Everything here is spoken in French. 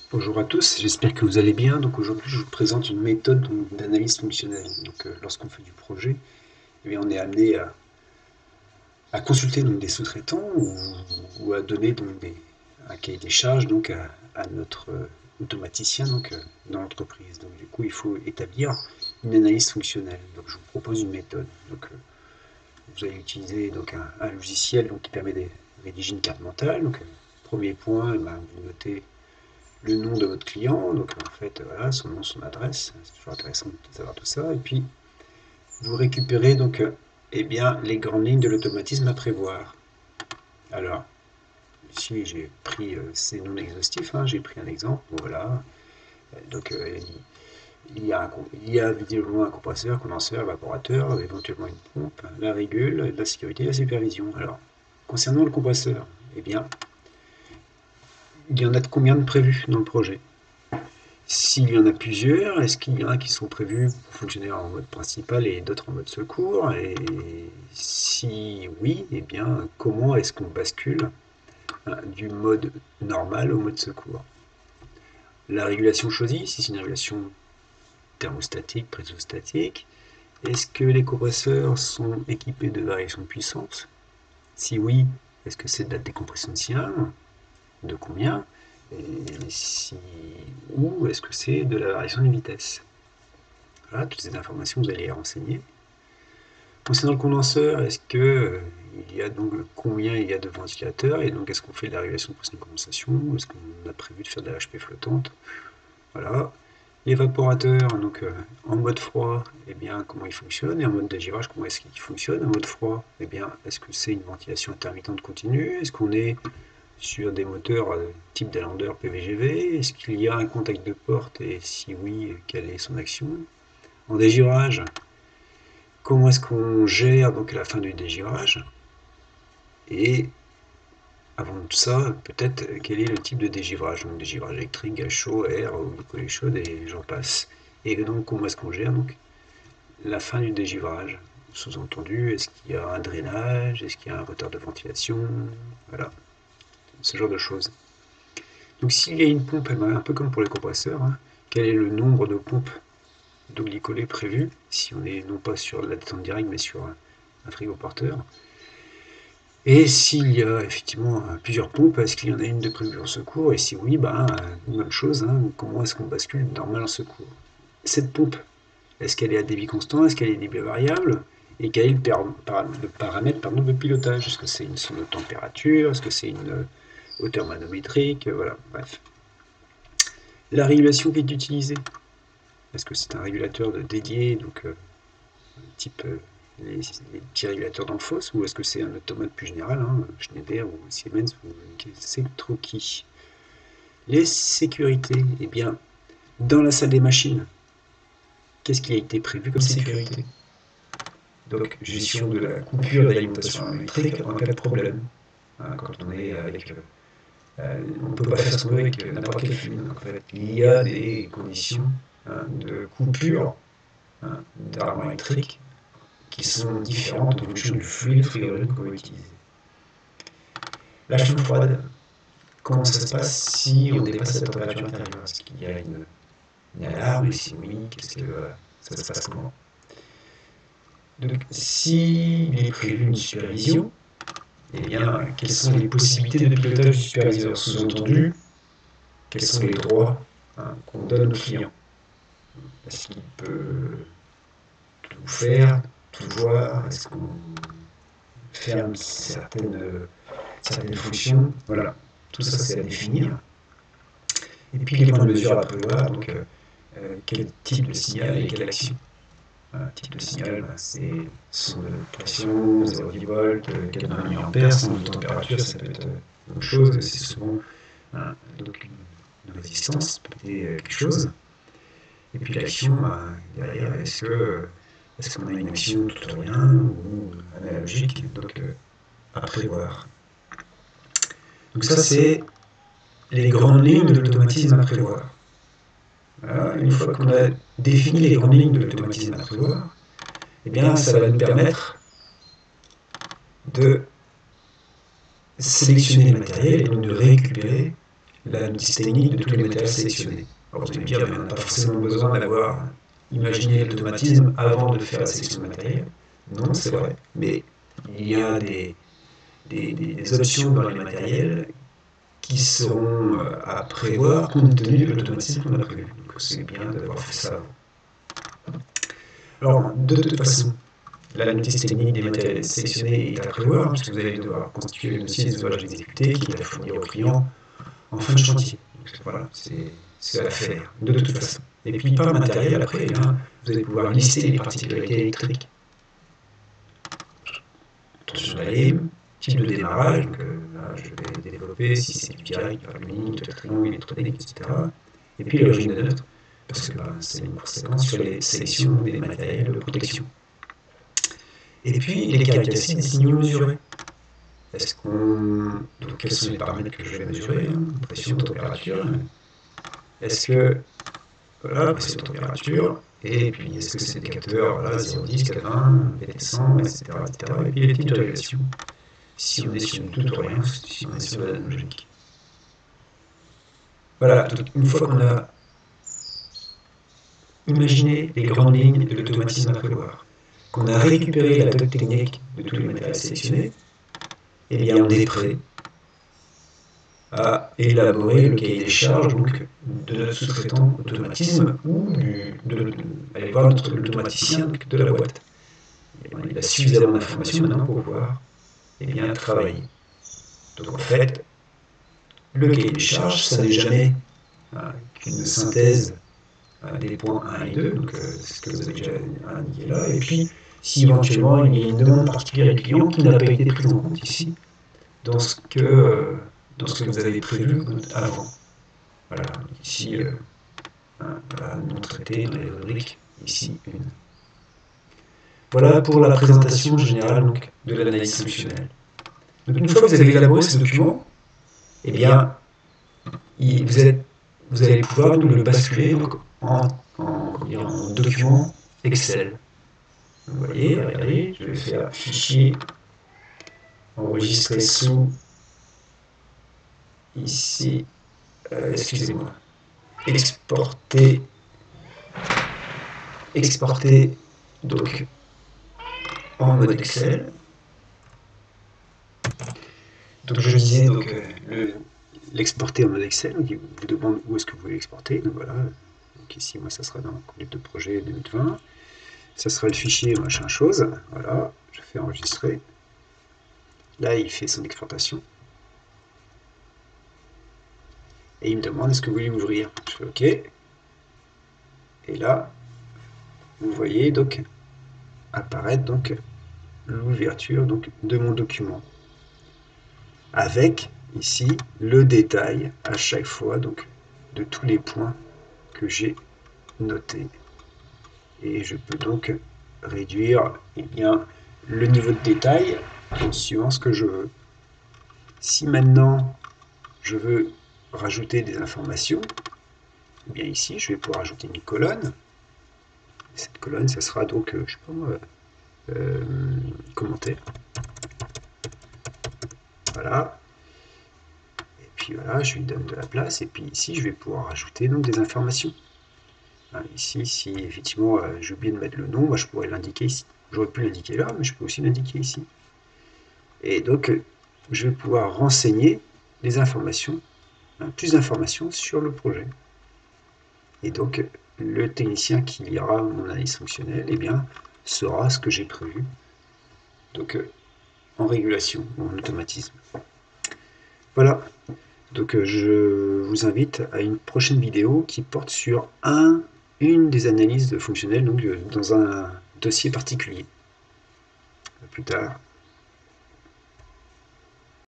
Bonjour à tous, j'espère que vous allez bien. Donc aujourd'hui, je vous présente une méthode d'analyse fonctionnelle. Lorsqu'on fait du projet, eh bien, on est amené à consulter des sous-traitants ou à donner un cahier des charges à notre automaticien dans l'entreprise. Donc du coup, il faut établir une analyse fonctionnelle. Donc je vous propose une méthode. Vous allez utiliser un logiciel qui permet de rédiger une carte mentale. Premier point, eh ben, vous notez le nom de votre client, donc en fait, voilà, son nom, son adresse, c'est toujours intéressant de savoir tout ça. Et puis, vous récupérez eh bien, les grandes lignes de l'automatisme à prévoir. Alors, ici, j'ai pris, c'est non exhaustif, hein, j'ai pris un exemple, bon, voilà. Donc, il y a évidemment un compresseur, condenseur, évaporateur, éventuellement une pompe, la régule, la sécurité, la supervision. Alors, concernant le compresseur, eh bien, il y en a de combien de prévus dans le projet? S'il y en a plusieurs, est-ce qu'il y en a qui sont prévus pour fonctionner en mode principal et d'autres en mode secours? Et si oui, eh bien, comment est-ce qu'on bascule du mode normal au mode secours? La régulation choisie, si c'est une régulation thermostatique, présostatique, est-ce que les compresseurs sont équipés de variation de puissance? Si oui, est-ce que c'est de la décompression de cylindre? De combien? Et si, ou est-ce que c'est de la variation de vitesse? Voilà, toutes ces informations, vous allez les renseigner. Concernant le condenseur, est-ce que il y a donc combien il y a de ventilateurs et donc est-ce qu'on fait de la régulation de pression de condensation? Est-ce qu'on a prévu de faire de la HP flottante? Voilà. L'évaporateur, en mode froid, eh bien comment il fonctionne et en mode d'agirage, comment est-ce qu'il fonctionne? En mode froid, eh bien est-ce que c'est une ventilation intermittente continue? Est-ce qu'on est sur des moteurs type Dalander PVGV? Est-ce qu'il y a un contact de porte et si oui, quelle est son action? En dégirage, comment est-ce qu'on gère la fin du dégirage? Et avant tout ça, peut-être quel est le type de dégivrage? Donc dégivrage électrique, gaz chaud, air, ou brûlée chaude, et j'en passe. Et donc comment est-ce qu'on gère la fin du dégivrage? Sous-entendu, est-ce qu'il y a un drainage? Est-ce qu'il y a un retard de ventilation? Voilà, ce genre de choses. Donc s'il y a une pompe, un peu comme pour les compresseurs, hein, quel est le nombre de pompes d'eau glycolée prévu, si on est non pas sur la détente directe, mais sur un frigo porteur? Et s'il y a effectivement plusieurs pompes, est-ce qu'il y en a une de prévue en secours? Et si oui, même chose, hein, comment est-ce qu'on bascule de normal en secours? Cette pompe, est-ce qu'elle est à débit constant? Est-ce qu'elle est à débit variable? Et quel est le paramètre de pilotage? Est-ce que c'est une sonde de température? Est-ce que c'est une hauteur manométrique? Voilà, bref. La régulation qui est utilisée, est-ce que c'est un régulateur dédié, type les petits régulateurs d'Enfos, ou est-ce que c'est un automate plus général, hein, Schneider ou Siemens ou c'est trop qui? Les sécurités, eh bien, dans la salle des machines, qu'est-ce qui a été prévu comme sécurité? Donc, gestion de la coupure d'alimentation électrique en cas de problème. Hein, quand on est avec. On ne peut pas faire ce qu'on veut avec n'importe quel fluide. Donc, en fait, il y a des conditions de coupure d'armes électriques qui sont différentes en fonction du fluide frigorifique qu'on va utiliser. La chambre froide, comment ça se passe si on dépasse la température intérieure? Est-ce qu'il y a une alarme? Et si oui, qu'est-ce que ça se passe comment? Donc, s'il est prévu une supervision, eh bien, quelles sont les possibilités de pilotage du superviseur? Sous-entendu, quels sont les droits qu'on donne au client? Est-ce qu'il peut tout faire, tout voir? Est-ce qu'on ferme certaines fonctions? Voilà, tout ça c'est à définir. Et puis les points de mesure à prévoir, quel type de signal et quelle action. Un type de signal, c'est son de pression, 0,10 volts, 80 mA, son de température, ça peut être autre chose, c'est souvent une résistance, peut-être quelque chose. Et puis l'action, derrière, est-ce qu'on a une action tout ou rien, ou analogique, à prévoir. Donc ça, c'est les grandes lignes de l'automatisme à prévoir. Voilà, une fois qu'on a défini les grandes lignes de l'automatisme à prévoir, eh bien, ça va nous permettre de sélectionner le matériel et donc de récupérer la notice technique de tous les matériels sélectionnés. Alors vous allez me dire, mais on n'a pas forcément besoin d'avoir imaginé l'automatisme avant de faire la sélection de matériel. Non, c'est vrai, mais il y a des options dans les matériels qui seront à prévoir compte tenu de l'automatisme qu'on a prévu. Donc c'est bien d'avoir fait ça avant. Alors, de toute façon, la notice technique des matériels sélectionnés est à prévoir, puisque vous allez devoir constituer le dossier des ouvrages exécutés qui va fournir au client en fin de chantier. Donc, voilà, c'est à faire, de toute façon. Et puis, par matériel, après, eh bien, vous allez pouvoir lister les particularités électriques. Tension d'alim, type de démarrage, donc là, je vais développer si c'est du direct, par ligne, triangle, électronique, etc. Et puis le régime de neutre, parce que c'est une conséquence sur les sélections des matériels de protection. Et puis les caractéristiques des signaux mesurés. Est-ce qu'on. Donc quels sont les paramètres que je vais mesurer, pression, température. Est-ce que. Voilà, pression, température. Et puis est-ce que c'est des capteurs, voilà, 0,10, 80, PT100, etc., etc. Et puis les types de régulation. Si on est sur du tout ou rien, si on est sur la logique. Voilà, donc une fois qu'on a imaginé les grandes lignes de l'automatisme à prévoir, qu'on a récupéré la doc technique de tous les matériels sélectionnés, eh bien on est prêt à élaborer le cahier des charges donc, de notre sous-traitant automatisme ou aller voir l'automaticien de la boîte. Il a suffisamment d'informations maintenant pour pouvoir bien travailler. Donc en fait, le cahier des charges, ça n'est jamais qu'une synthèse des points 1 et 2, donc ce que vous avez déjà indiqué là, et puis si éventuellement il y a une demande particulière du client qui n'a pas été prise en compte ici, dans ce que vous avez prévu avant. Voilà, ici, non traité dans les rubriques, ici une. Voilà pour la présentation générale donc, de l'analyse fonctionnelle. Donc une fois que vous avez élaboré ce document, eh bien, vous allez pouvoir donc, le basculer donc, en document Excel. Vous voyez, regardez, je vais faire fichier enregistré sous ici, excusez-moi, exporter donc en mode Excel. Donc je disais donc l'exporter en mode Excel, donc il vous demande où est-ce que vous voulez l'exporter. Donc voilà, donc ici moi ça sera dans conduite de projet 2020. Ça sera le fichier machin chose. Voilà, je fais enregistrer. Là il fait son exportation. Et il me demande est-ce que vous voulez ouvrir. Je fais OK. Et là, vous voyez donc apparaître donc l'ouverture donc de mon document avec ici le détail à chaque fois donc de tous les points que j'ai notés. Et je peux donc réduire bien le niveau de détail suivant ce que je veux. Si maintenant je veux rajouter des informations, eh bien ici je vais pouvoir ajouter une colonne. Cette colonne, ça sera donc, je sais pas moi, commentaire. Voilà. Et puis voilà, je lui donne de la place. Et puis ici, je vais pouvoir ajouter donc des informations. Ici, si effectivement j'ai oublié de mettre le nom, je pourrais l'indiquer ici. J'aurais pu l'indiquer là, mais je peux aussi l'indiquer ici. Et donc, je vais pouvoir renseigner des informations, plus d'informations sur le projet. Et donc, le technicien qui lira mon analyse fonctionnelle, eh bien, saura ce que j'ai prévu. Donc, en régulation, en automatisme. Voilà. Donc, je vous invite à une prochaine vidéo qui porte sur une des analyses fonctionnelles donc, dans un dossier particulier. À plus tard.